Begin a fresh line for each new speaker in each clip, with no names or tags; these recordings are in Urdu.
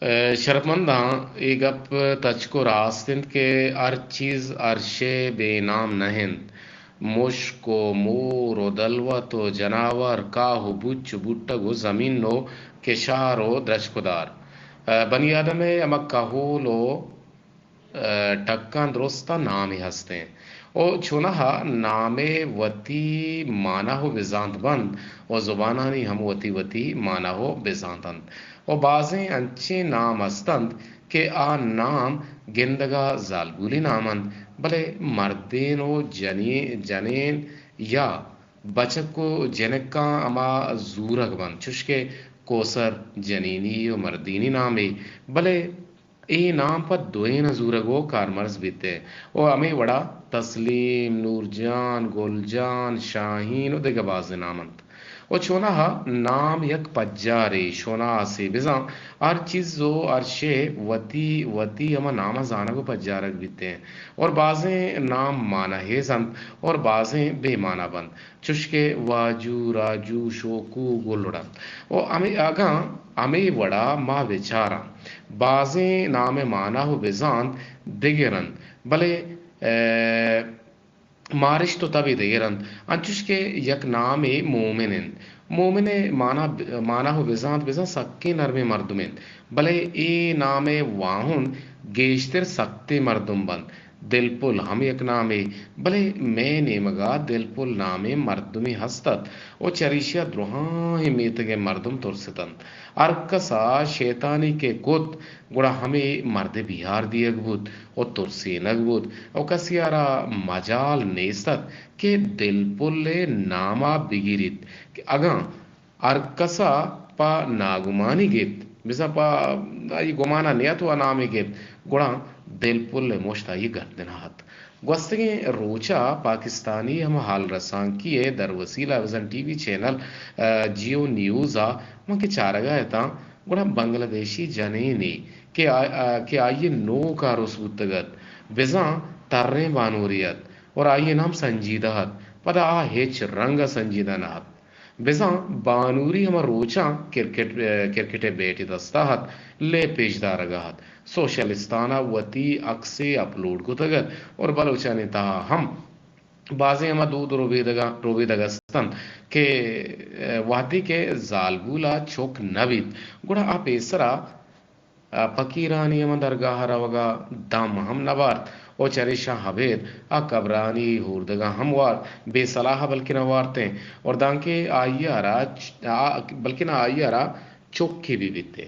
شرفمنداں ای گپ تچ کو راستند کہ ہر چیز عرشے بے نام نہند مشک و مور و دلوت و جناور کاہ و بچ و بٹگ و زمین و کشار و درشکدار بنی آدم اما کہول و ٹکاں درستہ نام ہی ہستے او چونہا نام وتی مانا ہو بزانت بند و زبانانی ہم وتی وتی مانا ہو بزانتند و بازیں انچے نام ہستند کہ آ نام گندگا زالبولی نامند بلے مردین و جنین یا بچک کو جنکاں اما زورگ بند چشکے کوسر جنینی و مردینی نامے بلے اے نام پر دوئے نزورگو کارمرز بیتے او ہمیں وڑا تسلیم نور جان گل جان شاہین و دیگه باز نامند و چونہا نام یک پجارے شونا سے بزاں ہر چیز زو ہر شے وتی وتی ہما نام زانگو پجارک بیتے ہیں اور بازیں نام مانا ہے زند اور بازیں بے مانا بند چشکے واجو راجو شوکو گلڑا او ہمیں آگاں ہمیں وڑا ما بیچارا بازیں نام مانا ہو بزان دگرن بلے مارش تو تبھی دیرند انچوش کے یک نام مومنن مومن مانا ہو بزانت بزان سکے نرم مردمن بلے ای نام واہن گیشتر سکتے مردم بند دل پل ہم یک نامے بلے میں نیمگا دل پل نامے مردمی ہستت او چریشیا دروہاں ہی میتگے مردم ترستند ارکسا شیطانی کے کت گڑا ہمیں مرد بیہار دیگ بود او ترسینگ بود او کسی آرا مجال نیستت کہ دل پل ناما بگیرید کہ اگاں ارکسا پا ناگمانی گیت بزا پا ای گمانا نیا تو نامی گیت گڑا دل پل مشتائی گردنات گوستگیں روچا پاکستانی ہم حال رسان کیے در وسیلہ وزن ٹی وی چینل جیو نیوزا من کے چارگا ہے گڑا بنگلہ دیشی جنینی کہ آئیے نو کا رسوتگت بزاں تریں بانوریت اور آئیے نام سنجیدہت پدا آ ہیچ رنگ سنجیدہ نہت بزاں بانوری ہما روچاں کرکٹ بیٹی دستاحت لے پیشدار گاہت سوشلستانہ وتی اکسے اپلوڈ کو تگت اور بلوچانی تہا ہم بازیں ہما دود روبی دگستن کہ وحدی کے زالبولا چوک نوید گڑا آپ ایسرا فقیرانی ہم درگاہ روگا دم ہم نوارت او چریشا حبید قبرانی ہوردگا ہموار بے صلاح بلکہ نوارتے اور دانکے آئیارا بلکہ نہ آئیارا چوکی بھی بیتے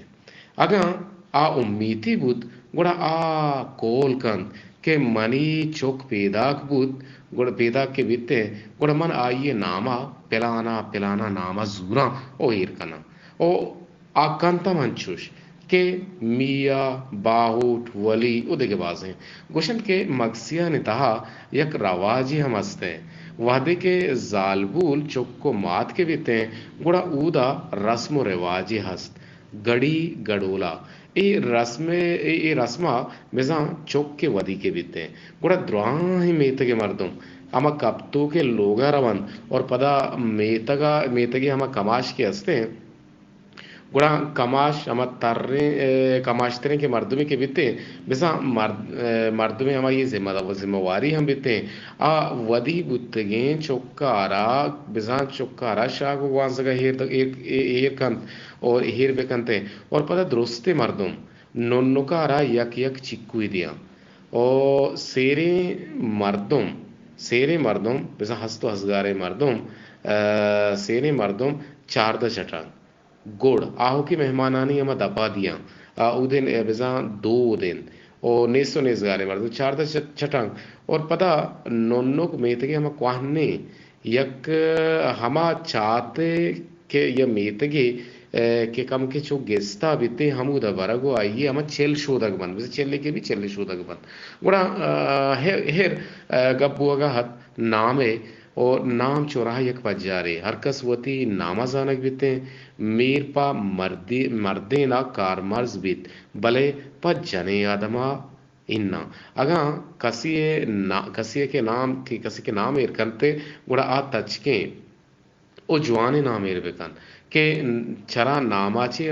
اگاں آ امیتی بود گڑا آ کول کند کہ منی چوک پیداک بود گڑا پیدا کے بیتے گڑا من آئیے ناما پلانا ناما زوراں او ایر کنا او آکانتا منچوش کہ میاں باہوٹ ولی او دیگه بازیں گوشن کے مگسیہ نتہا یک رواجی ہم ہستے وحدے کے زالبول چکو مات کے بیتے ہیں گوڑا اودا رسم و رواجی ہست گڑی گڑولا ای رسمہ بزاں چوک کے ودی کے بیتے ہیں گوڑا دروہاں ہی میتگے مردم اما کپتو کے لوگا روان اور پدا میتگی ہما کماش کے ہستے ہیں گڑا کماش ہما کماش ترین کے مردمی کے بیتے بسا مردمی ہما یہ ذمہ واری ہم بیتے آ ودی بتگیں چوکارا بزا چوکارا شاہ وانسگا ہیر کند اور ہیر بکنتے اور پتہ درستے مردم ننکارا یک چکوی دیا او سیرے مردم بسا ہستو ہزگارے مردم سیرے مردم چاردہ چٹانگ گوڑ آہو کی مہمانانی ہما دپا دیا او دن بزان دو دن او نیسو نیس گارے مردو چار دا چٹانگ اور پتا نونک میتگی ہما کوہنے یک ہما چاہتے کہ یہ میتگی کہ کم کے چو گستا بیتے ہمو دا برگو آئیے ہما چل شودک بند بس چلے کے بھی چل شودک بند گوڑا ہر گبو اگا حد نامے اور نام چوراہ یک پجارے ہر کس وتی نامہ زانک بیتے میر پا مردینا کارمرز بیت بلے پا جنے آدما اننا اگاں کسی کے نام ایر کنتے گوڑا آ تچکیں او جوانے نام ایر بکن کہ چرا ناماچی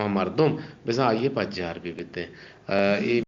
مردم بزا آئیے پجار بھی بیتے یہ